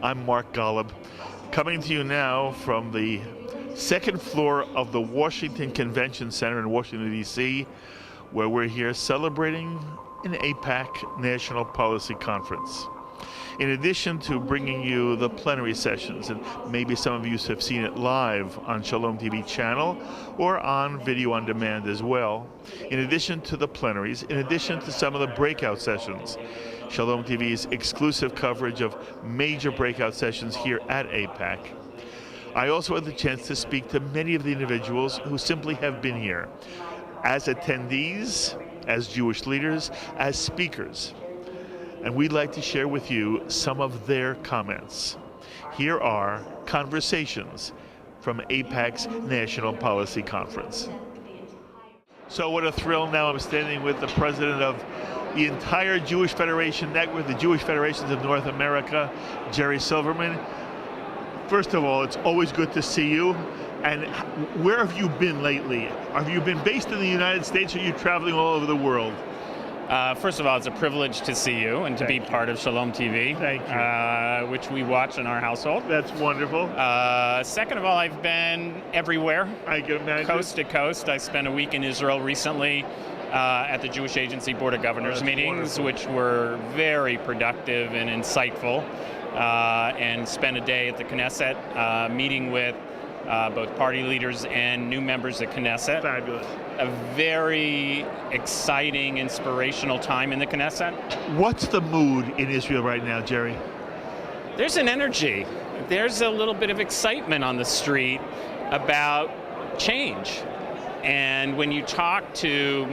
I'm Mark Golub, coming to you now from the second floor of the Washington Convention Center in Washington, D.C., where we're here celebrating an AIPAC National Policy Conference. In addition to bringing you the plenary sessions, and maybe some of you have seen it live on Shalom TV channel or on video on demand as well, in addition to the plenaries, in addition to some of the breakout sessions, Shalom TV's exclusive coverage of major breakout sessions here at AIPAC. I also had the chance to speak to many of the individuals who simply have been here as attendees, as Jewish leaders, as speakers. And we'd like to share with you some of their comments. Here are conversations from AIPAC's National Policy Conference. So what a thrill. Now I'm standing with the president of the entire Jewish Federation Network, the Jewish Federations of North America, Jerry Silverman. First of all, it's always good to see you. And where have you been lately? Have you been based in the United States, or are you traveling all over the world? First of all, it's a privilege to see you and to be part of Shalom TV. Thank you. Which we watch in our household. That's wonderful. Second of all, I've been everywhere. I can imagine. Coast to coast. I spent a week in Israel recently at the Jewish Agency Board of Governors meetings, wonderful. which were very productive and insightful, and spent a day at the Knesset meeting with both party leaders and new members of Knesset. Fabulous. A very exciting, inspirational time in the Knesset. What's the mood in Israel right now, Jerry? There's an energy. There's a little bit of excitement on the street about change. And when you talk to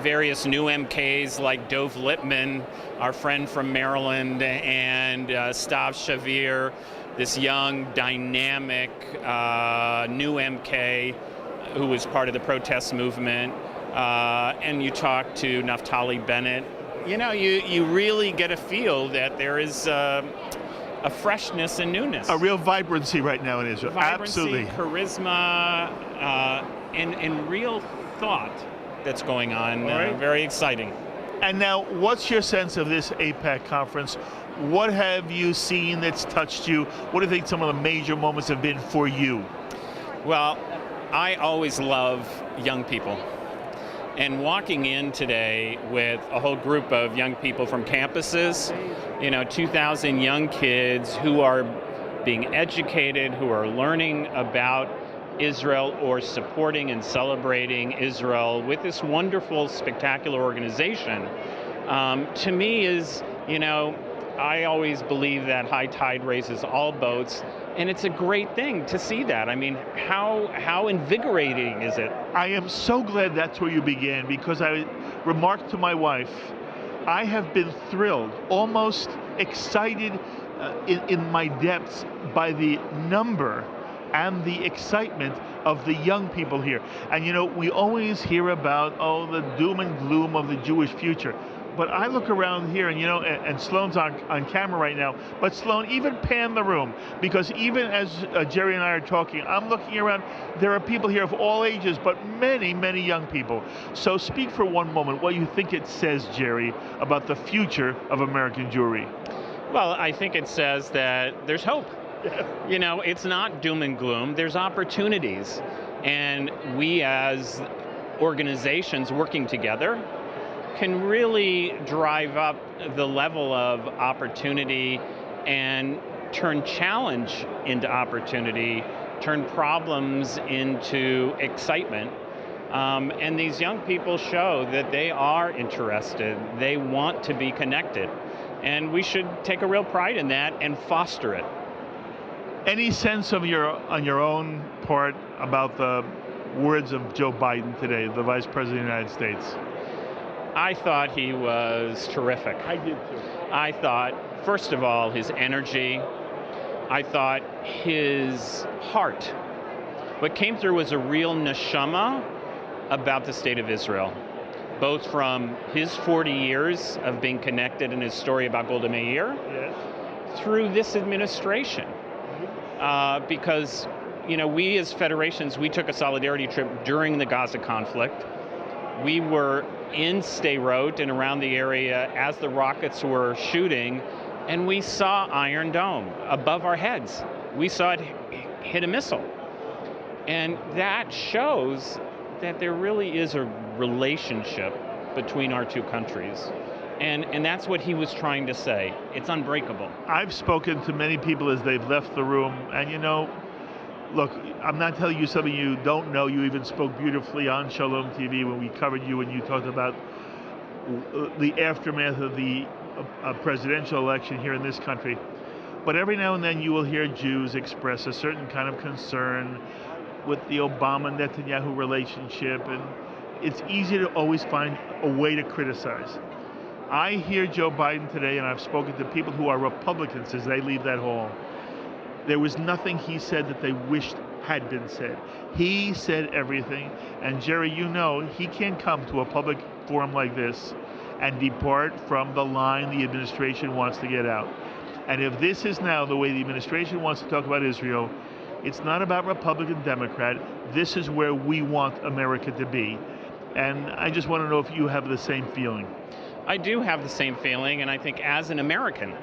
various new MKs like Dov Lippman, our friend from Maryland, and Stav Shavir, this young, dynamic, new MK who was part of the protest movement, and you talk to Naftali Bennett, you know, you really get a feel that there is a freshness and newness. A real vibrancy right now in Israel. Vibrancy, Absolutely. Charisma, and real thought that's going on. Right. Very exciting. And now, what's your sense of this AIPAC conference? What have you seen that's touched you? What do you think some of the major moments have been for you? Well, I always love young people. And walking in today with a whole group of young people from campuses, 2,000 young kids who are being educated, who are learning about Israel or supporting and celebrating Israel with this wonderful, spectacular organization, to me is, I always believe that high tide raises all boats, and it's a great thing to see that. I mean, how invigorating is it? I am so glad that's where you began, because I remarked to my wife, I have been thrilled, almost excited in my depths by the number and the excitement of the young people here. And we always hear about, the doom and gloom of the Jewish future. But I look around here, and Sloan's on camera right now, but Sloan, even pan the room, because even as Jerry and I are talking, I'm looking around, there are people here of all ages, but many, many young people. So speak for one moment what you think it says, Jerry, about the future of American Jewry. Well, I think it says that there's hope. It's not doom and gloom, there's opportunities. And we as organizations working together can really drive up the level of opportunity and turn challenge into opportunity, turn problems into excitement. And these young people show that they are interested, they want to be connected. And we should take a real pride in that and foster it. Any sense on your own part about the words of Joe Biden today, the Vice President of the United States? I thought he was terrific. I did too. I thought, first of all, his energy. I thought his heart. What came through was a real neshama about the state of Israel, both from his 40 years of being connected in his story about Golda Meir, yes, through this administration. Because, we as federations, we took a solidarity trip during the Gaza conflict. We were in Sderot and around the area as the rockets were shooting, and we saw Iron Dome above our heads. We saw it hit a missile. And that shows that there really is a relationship between our two countries. And that's what he was trying to say. It's unbreakable. I've spoken to many people as they've left the room, and look, I'm not telling you something you don't know. You even spoke beautifully on Shalom TV when we covered you and you talked about the aftermath of the presidential election here in this country. But every now and then you will hear Jews express a certain kind of concern with the Obama-Netanyahu relationship, and it's easy to always find a way to criticize. I hear Joe Biden today, and I've spoken to people who are Republicans as they leave that hall. There was nothing he said that they wished had been said. He said everything, and Jerry, he can't come to a public forum like this and depart from the line the administration wants to get out. And if this is now the way the administration wants to talk about Israel, it's not about Republican, Democrat. This is where we want America to be. And I just want to know if you have the same feeling. I do have the same feeling, and I think as an American,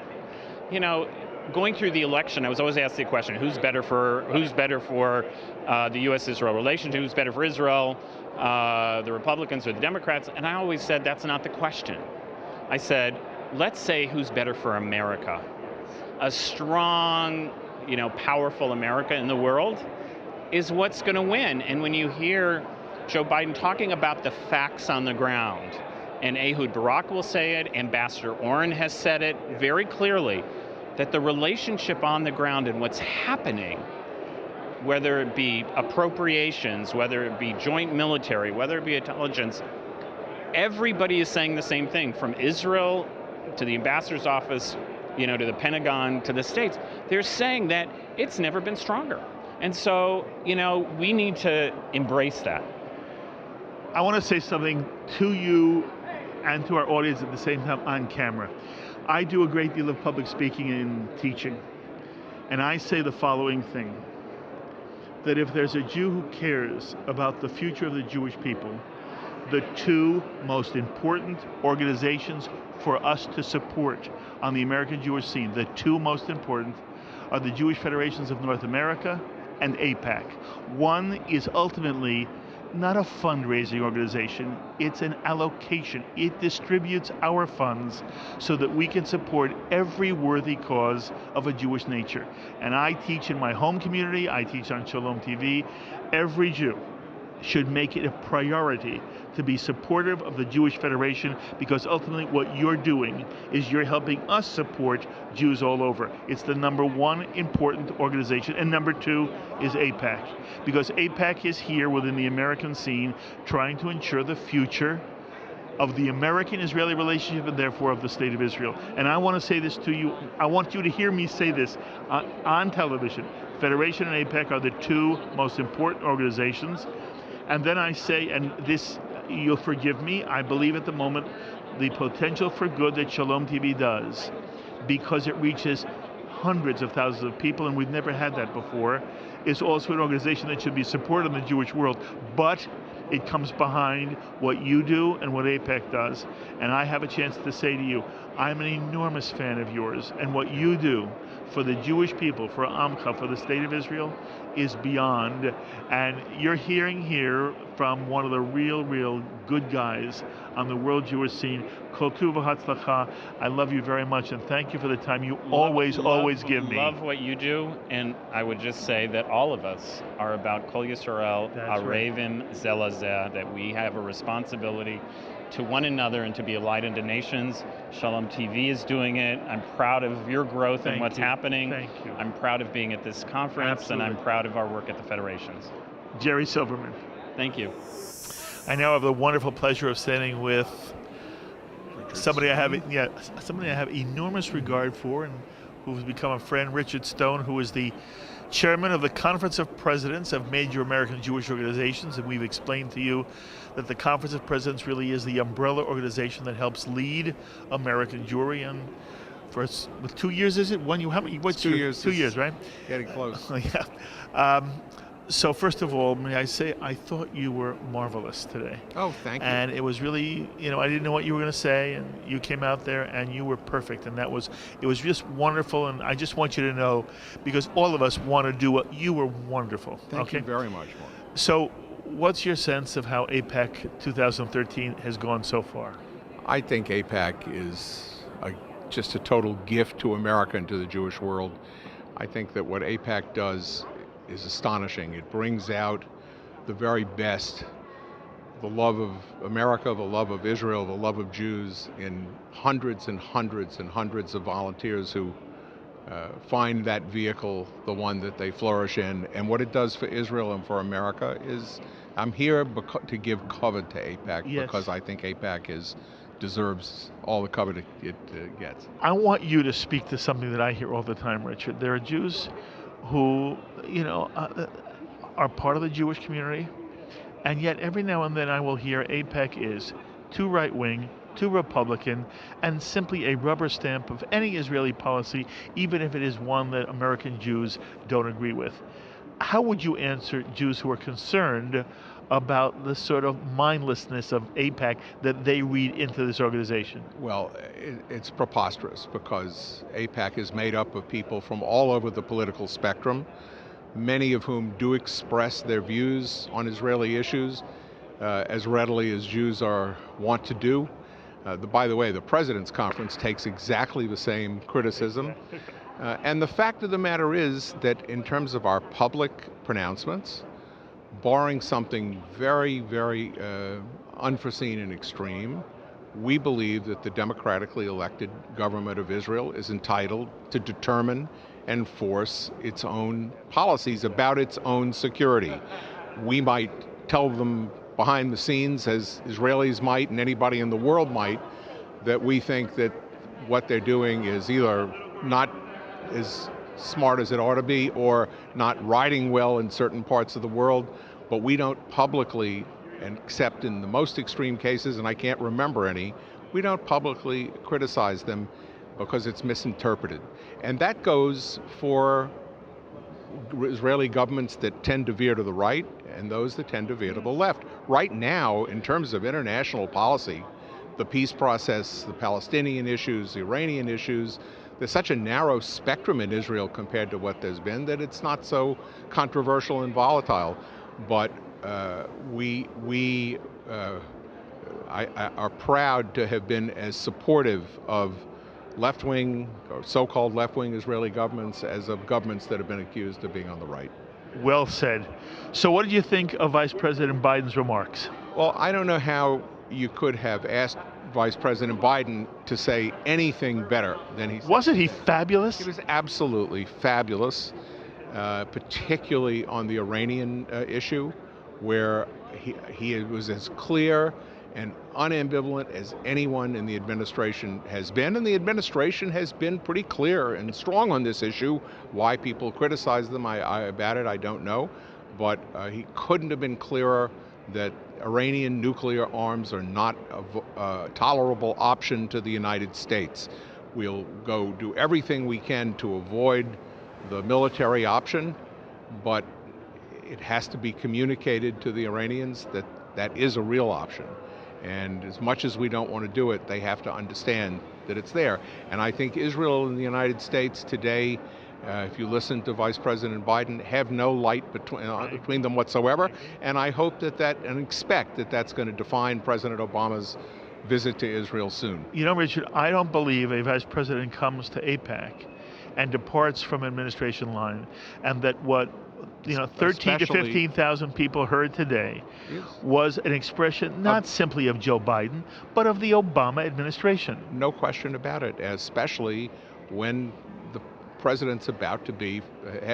going through the election, I was always asked the question, who's better for the U.S.-Israel relationship, who's better for Israel, the Republicans or the Democrats? And I always said that's not the question. I said, let's say who's better for America. A strong, powerful America in the world is what's going to win. And when you hear Joe Biden talking about the facts on the ground, and Ehud Barak will say it, Ambassador Oren has said it very clearly, that the relationship on the ground and what's happening, whether it be appropriations, whether it be joint military, whether it be intelligence, everybody is saying the same thing, from Israel to the ambassador's office, to the Pentagon, to the States. They're saying that it's never been stronger. And so, we need to embrace that. I want to say something to you and to our audience at the same time on camera. I do a great deal of public speaking and teaching, and I say the following thing, that if there's a Jew who cares about the future of the Jewish people, the two most important organizations for us to support on the American Jewish scene, the two most important, are the Jewish Federations of North America and AIPAC. One is ultimately not a fundraising organization, it's an allocation. It distributes our funds so that we can support every worthy cause of a Jewish nature. And I teach in my home community, I teach on Shalom TV, every Jew should make it a priority to be supportive of the Jewish Federation, because ultimately what you're doing is you're helping us support Jews all over. It's the number one important organization, and number two is AIPAC, because AIPAC is here within the American scene trying to ensure the future of the American-Israeli relationship and therefore of the State of Israel. And I want to say this to you, I want you to hear me say this on television. Federation and AIPAC are the two most important organizations. And then I say, and this, you'll forgive me, I believe at the moment the potential for good that Shalom TV does, because it reaches hundreds of thousands of people, and we've never had that before, is also an organization that should be supported in the Jewish world. But it comes behind what you do and what AIPAC does. And I have a chance to say to you, I'm an enormous fan of yours, and what you do for the Jewish people, for Amcha, for the State of Israel, is beyond. And you're hearing here from one of the real good guys on the world Jewish scene. Kol tuv v'hatzlacha. I love you very much, and thank you for the time you always give me. Love what you do, and I would just say that all of us are about Kol Yisrael, Arevim Zelazeh, that we have a responsibility to one another and to be a light unto nations. Shalom TV is doing it. I'm proud of your growth and what's happening. Thank you. I'm proud of being at this conference. Absolutely. And I'm proud of our work at the federations. Jerry Silverman. Thank you. I now have the wonderful pleasure of standing with somebody I have enormous regard for, and who's become a friend, Richard Stone, who is the chairman of the Conference of Presidents of major American Jewish organizations. And we've explained to you that the Conference of Presidents really is the umbrella organization that helps lead American Jewry. And for with 2 years, is it? How many? What's 2 years. 2 years, right? Getting close. Yeah. So first of all, may I say, I thought you were marvelous today. Oh, thank you. And it was really, I didn't know what you were going to say, and you came out there and you were perfect. And it was just wonderful. And I just want you to know, because all of us want to do what you were wonderful. Thank you very much, Mark. So what's your sense of how AIPAC 2013 has gone so far? I think AIPAC is just a total gift to America and to the Jewish world. I think that what AIPAC does is astonishing. It brings out the very best, the love of America, the love of Israel, the love of Jews in hundreds and hundreds and hundreds of volunteers who find that vehicle the one that they flourish in. And what it does for Israel and for America is, I'm here to give cover to AIPAC, yes, because I think AIPAC deserves all the cover it gets. I want you to speak to something that I hear all the time, Richard. There are Jews who, are part of the Jewish community, and yet every now and then I will hear AIPAC is too right-wing, too Republican, and simply a rubber stamp of any Israeli policy, even if it is one that American Jews don't agree with. How would you answer Jews who are concerned about the sort of mindlessness of AIPAC that they read into this organization? Well, it's preposterous, because AIPAC is made up of people from all over the political spectrum, many of whom do express their views on Israeli issues as readily as Jews want to do. By the way, the President's Conference takes exactly the same criticism. And the fact of the matter is that in terms of our public pronouncements, barring something very, very unforeseen and extreme, we believe that the democratically elected government of Israel is entitled to determine and enforce its own policies about its own security. We might tell them behind the scenes, as Israelis might and anybody in the world might, that we think that what they're doing is either not as smart as it ought to be or not riding well in certain parts of the world, but we don't publicly, and except in the most extreme cases, and I can't remember any, we don't publicly criticize them because it's misinterpreted. And that goes for Israeli governments that tend to veer to the right and those that tend to veer to the left. Right now, in terms of international policy, the peace process, the Palestinian issues, the Iranian issues, there's such a narrow spectrum in Israel compared to what there's been that it's not so controversial and volatile. But we are proud to have been as supportive of left-wing or so-called left-wing Israeli governments as of governments that have been accused of being on the right. Well said. So what did you think of Vice President Biden's remarks? Well, I don't know how you could have asked Vice President Biden to say anything better than he said. Wasn't he fabulous? He was absolutely fabulous, particularly on the Iranian issue, where he was as clear and unambivalent as anyone in the administration has been. And the administration has been pretty clear and strong on this issue. Why people criticize them about it, I don't know. But he couldn't have been clearer that Iranian nuclear arms are not a tolerable option to the United States. We'll go do everything we can to avoid the military option, but it has to be communicated to the Iranians that that is a real option. And as much as we don't want to do it, they have to understand that it's there. And I think Israel and the United States today, if you listen to Vice President Biden, have no light between them whatsoever. And I hope and expect that that's going to define President Obama's visit to Israel soon. You know, Richard, I don't believe a vice president comes to AIPAC and departs from administration line, and that what 13 to 15,000 people heard today was an expression not simply of Joe Biden, but of the Obama administration. No question about it, especially when the president's about to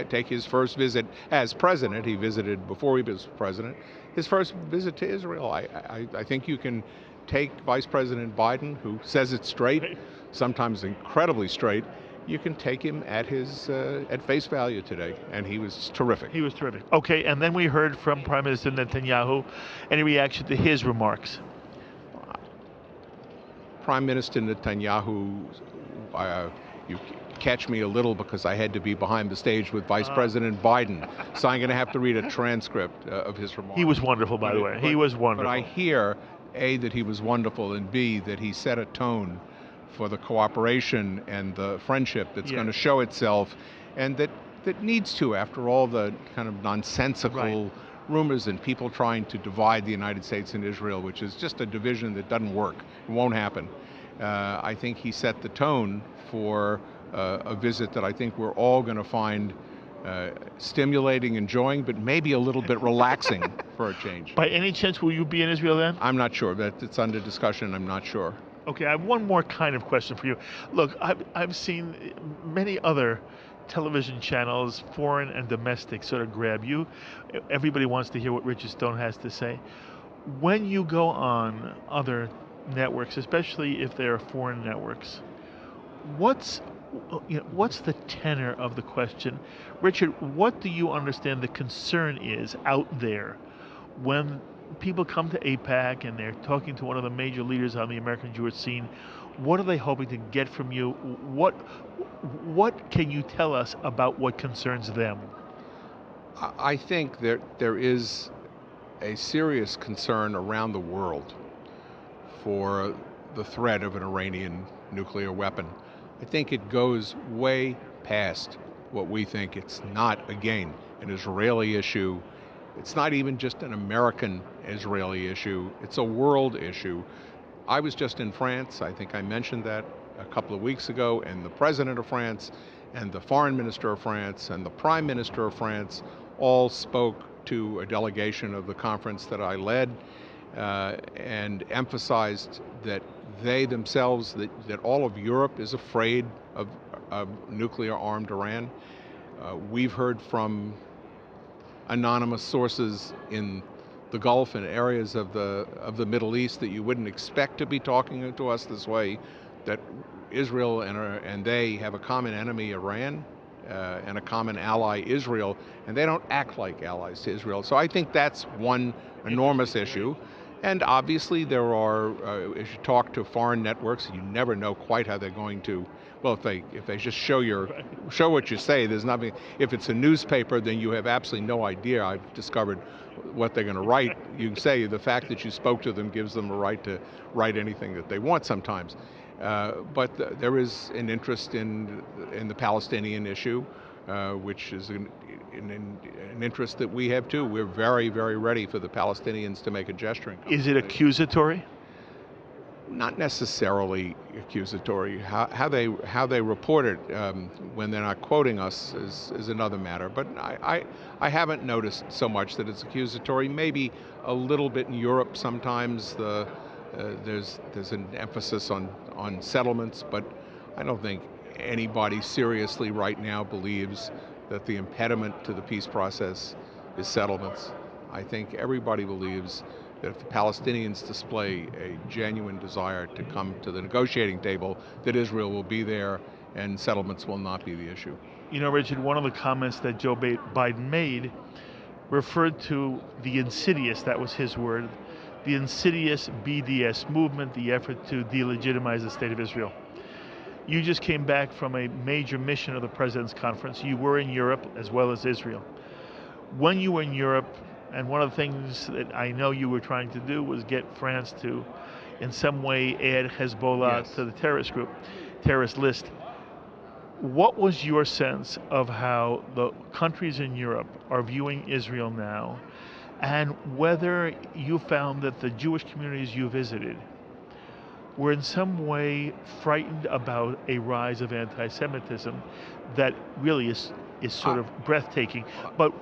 take his first visit as president. He visited before he was president. His first visit to Israel. I think you can take Vice President Biden, who says it straight, sometimes incredibly straight. You can take him at his at face value today, and he was terrific. He was terrific. Okay, and then we heard from Prime Minister Netanyahu. Any reaction to his remarks? Prime Minister Netanyahu, you catch me a little because I had to be behind the stage with Vice President Biden, so I'm going to have to read a transcript of his remarks. He was wonderful, by the way. He was wonderful. But I hear, A, that he was wonderful, and B, that he set a tone for the cooperation and the friendship that's going to show itself, and that needs to, after all the kind of nonsensical rumors and people trying to divide the United States and Israel, which is just a division that doesn't work. It won't happen. I think he set the tone for a visit that I think we're all going to find stimulating, enjoying, but maybe a little bit relaxing for a change. By any chance, will you be in Israel then? I'm not sure. It's under discussion. I'm not sure. Okay, I have one more kind of question for you. Look, I've seen many other television channels, foreign and domestic, sort of grab you. Everybody wants to hear what Richard Stone has to say. When you go on other networks, especially if they're foreign networks, what's the tenor of the question? Richard, what do you understand the concern is out there when people come to AIPAC and they're talking to one of the major leaders on the American Jewish scene? What are they hoping to get from you? What can you tell us about what concerns them? I think there is a serious concern around the world for the threat of an Iranian nuclear weapon. I think it goes way past what we think. It's not, again, an Israeli issue. It's not even just an American-Israeli issue. It's a world issue. I was just in France. I think I mentioned that a couple of weeks ago, and the president of France and the foreign minister of France and the prime minister of France all spoke to a delegation of the conference that I led and emphasized that they themselves, that all of Europe is afraid of nuclear-armed Iran. We've heard from anonymous sources in the Gulf and areas of the Middle East that you wouldn't expect to be talking to us this way, that Israel and they have a common enemy, Iran, and a common ally, Israel, and they don't act like allies to Israel. So I think that's one enormous issue. And obviously there are, as you talk to foreign networks, you never know quite how they're going to, well, if they just show what you say, there's nothing. If it's a newspaper, then you have absolutely no idea. I've discovered what they're going to write. You can say the fact that you spoke to them gives them a right to write anything that they want sometimes. But there is an interest in the Palestinian issue, which is an interest that we have too. We're very, very ready for the Palestinians to make a gesturing. Is it accusatory? Not necessarily accusatory. How they report it when they're not quoting us is another matter. But I haven't noticed so much that it's accusatory. Maybe a little bit in Europe sometimes. There's an emphasis on settlements, but I don't think anybody seriously right now believes that the impediment to the peace process is settlements. I think everybody believes that if the Palestinians display a genuine desire to come to the negotiating table, that Israel will be there and settlements will not be the issue. You know, Richard, one of the comments that Joe Biden made referred to the insidious, that was his word, the insidious BDS movement, the effort to delegitimize the state of Israel. You just came back from a major mission of the President's Conference. You were in Europe as well as Israel. When you were in Europe, and one of the things that I know you were trying to do was get France to, in some way, add Hezbollah to the terrorist list. What was your sense of how the countries in Europe are viewing Israel now, and whether you found that the Jewish communities you visited were in some way frightened about a rise of anti-Semitism that really is sort of breathtaking? But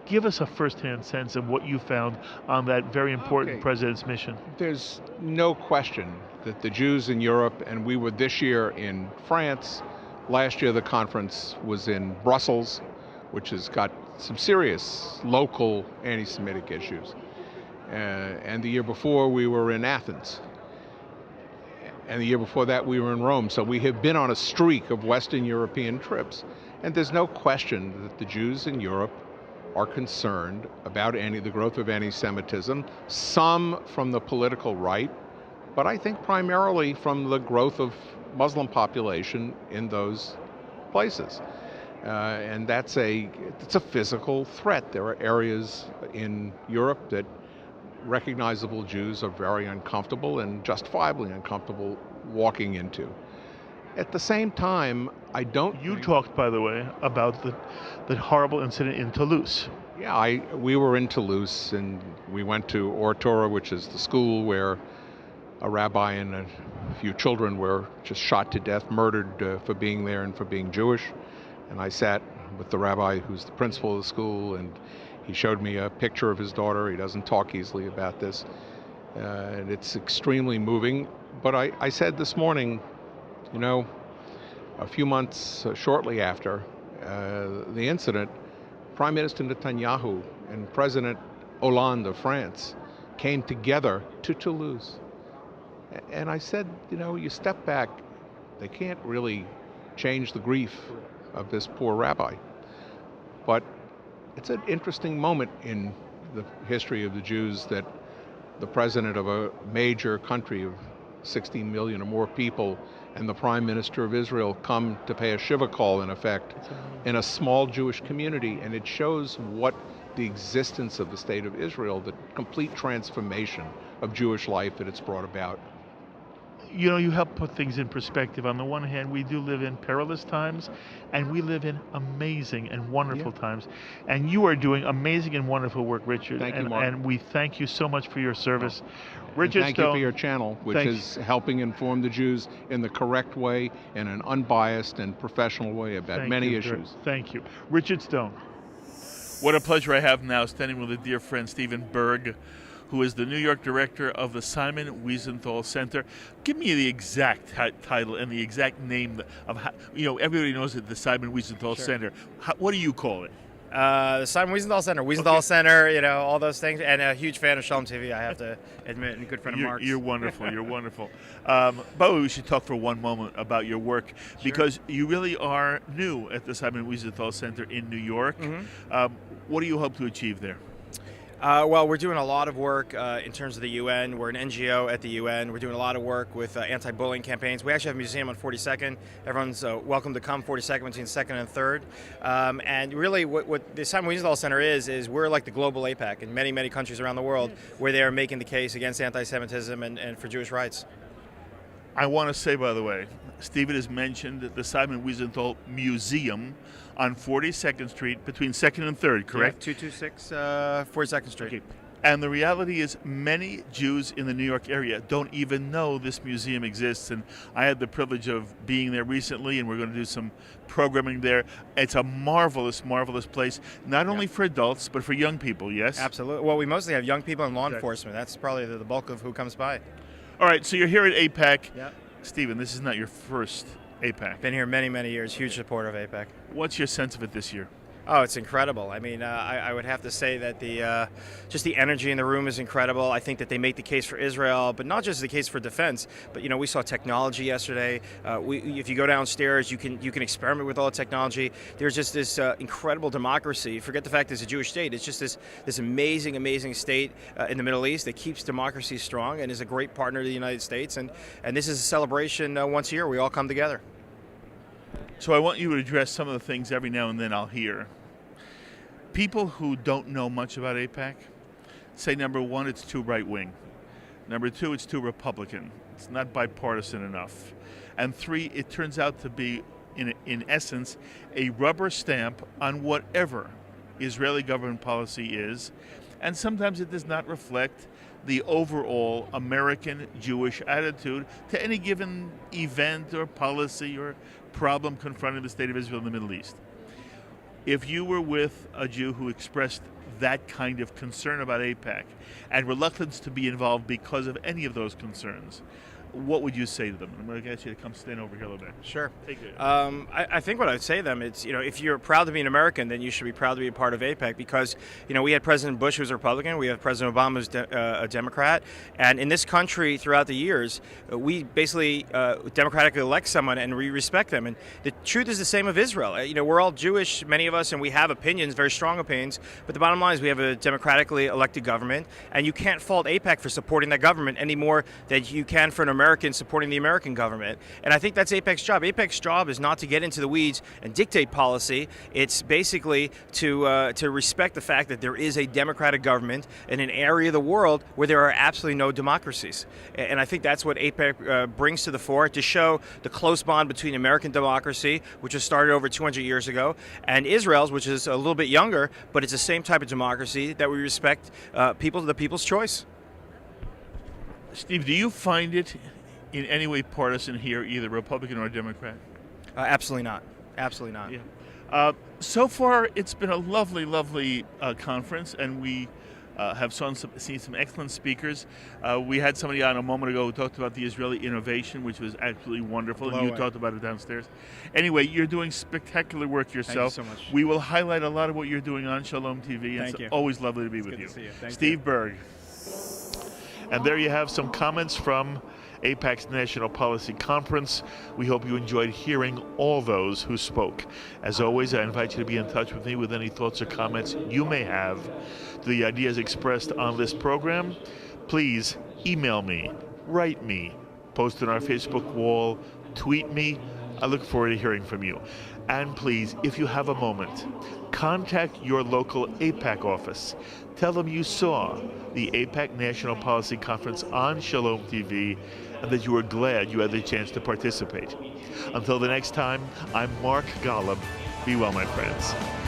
give us a first-hand sense of what you found on that very important president's mission. There's no question that the Jews in Europe, and we were this year in France, last year the conference was in Brussels, which has got some serious local anti-Semitic issues. And the year before we were in Athens. And the year before that we were in Rome. So we have been on a streak of Western European trips. And there's no question that the Jews in Europe are concerned about the growth of anti-Semitism, some from the political right, but I think primarily from the growth of Muslim population in those places. And it's a physical threat. There are areas in Europe that recognizable Jews are very uncomfortable and justifiably uncomfortable walking into. At the same time, I don't. You talked, by the way, about the horrible incident in Toulouse. Yeah, we were in Toulouse, and we went to Or Torah, which is the school where a rabbi and a few children were just shot to death, murdered for being there and for being Jewish. And I sat with the rabbi who's the principal of the school, and he showed me a picture of his daughter. He doesn't talk easily about this. And it's extremely moving. But I said this morning, you know, a few months shortly after the incident, Prime Minister Netanyahu and President Hollande of France came together to Toulouse. And I said, you know, you step back, they can't really change the grief of this poor rabbi. But it's an interesting moment in the history of the Jews that the president of a major country of 16 million or more people and the prime minister of Israel come to pay a shiva call, in effect, in a small Jewish community. And it shows what the existence of the state of Israel, the complete transformation of Jewish life that it's brought about. You know, you help put things in perspective. On the one hand, we do live in perilous times, and we live in amazing and wonderful times. And you are doing amazing and wonderful work, Richard. Thank you, Mark. And we thank you so much for your service. Richard, thank you for your channel, which is helping inform the Jews in the correct way, in an unbiased and professional way about many issues. Thank you. Richard Stone. What a pleasure I have now standing with a dear friend, Stephen Berg, who is the New York director of the Simon Wiesenthal Center. Give me the exact title and the exact name of how, you know, everybody knows it, the Simon Wiesenthal Center. What do you call it? The Simon Wiesenthal Center, Wiesenthal Center, you know, all those things, and a huge fan of Shalom TV, I have to admit, and a good friend of Mark's. You're wonderful, you're wonderful. But we should talk for one moment about your work, because you really are new at the Simon Wiesenthal Center in New York. What do you hope to achieve there? Well, we're doing a lot of work in terms of the UN. We're an NGO at the UN. We're doing a lot of work with anti-bullying campaigns. We actually have a museum on 42nd. Everyone's welcome to come 42nd between 2nd and 3rd. And really what the Simon Wiesenthal Center is we're like the global AIPAC in many, many countries around the world where they are making the case against anti-Semitism and for Jewish rights. I want to say, by the way, Stephen has mentioned the Simon Wiesenthal Museum on 42nd Street between 2nd and 3rd, correct? Yeah, 226 42nd Street. Okay. And the reality is many Jews in the New York area don't even know this museum exists. And I had the privilege of being there recently, and we're going to do some programming there. It's a marvelous, marvelous place, not only for adults, but for young people, yes? Absolutely. Well, we mostly have young people and law enforcement. That's probably the bulk of who comes by. All right, so you're here at AIPAC. Yep. Stephen, this is not your first AIPAC. Been here many, many years. Huge supporter of AIPAC. What's your sense of it this year? Oh, it's incredible. I mean, I would have to say that just the energy in the room is incredible. I think that they make the case for Israel, but not just the case for defense. But you know, we saw technology yesterday. If you go downstairs, you can experiment with all the technology. There's just this incredible democracy. Forget the fact it's a Jewish state. It's just this amazing, amazing state in the Middle East that keeps democracy strong and is a great partner to the United States. And this is a celebration once a year. We all come together. So I want you to address some of the things every now and then I'll hear. People who don't know much about AIPAC say, number one, it's too right-wing. Number two, it's too Republican. It's not bipartisan enough. And three, it turns out to be, in essence, a rubber stamp on whatever Israeli government policy is. And sometimes it does not reflect the overall American Jewish attitude to any given event or policy or problem confronting the state of Israel in the Middle East. If you were with a Jew who expressed that kind of concern about AIPAC and reluctance to be involved because of any of those concerns, what would you say to them? I'm going to get you to come stand over here a little bit. Sure. Take it. I think what I would say to them, it's, you know, if you're proud to be an American, then you should be proud to be a part of AIPAC, because, you know, we had President Bush, who's a Republican, we have President Obama, who's a Democrat, and in this country throughout the years, we basically democratically elect someone and we respect them. And the truth is the same of Israel. You know, we're all Jewish, many of us, and we have opinions, very strong opinions, but the bottom line is we have a democratically elected government, and you can't fault AIPAC for supporting that government any more than you can for an Americans supporting the American government. And I think that's AIPAC's job. AIPAC's job is not to get into the weeds and dictate policy. It's basically to respect the fact that there is a democratic government in an area of the world where there are absolutely no democracies. And I think that's what AIPAC brings to the fore, to show the close bond between American democracy, which was started over 200 years ago, and Israel's, which is a little bit younger, but it's the same type of democracy, that we respect the people's choice. Steve, do you find it in any way partisan here, either Republican or Democrat? Absolutely not. Absolutely not. Yeah. So far, it's been a lovely, lovely conference, and we have seen some excellent speakers. We had somebody on a moment ago who talked about the Israeli innovation, which was absolutely wonderful, and you talked about it downstairs. Anyway, you're doing spectacular work yourself. Thank you so much. We will highlight a lot of what you're doing on Shalom TV. Thank you. Always lovely to be with Good you. to see you. Thank Steve Berg. And there you have some comments from AIPAC's National Policy Conference. We hope you enjoyed hearing all those who spoke. As always, I invite you to be in touch with me with any thoughts or comments you may have to the ideas expressed on this program. Please email me, write me, post on our Facebook wall, tweet me. I look forward to hearing from you. And please, if you have a moment, contact your local AIPAC office. Tell them you saw the AIPAC National Policy Conference on Shalom TV and that you were glad you had the chance to participate. Until the next time, I'm Mark Golub. Be well, my friends.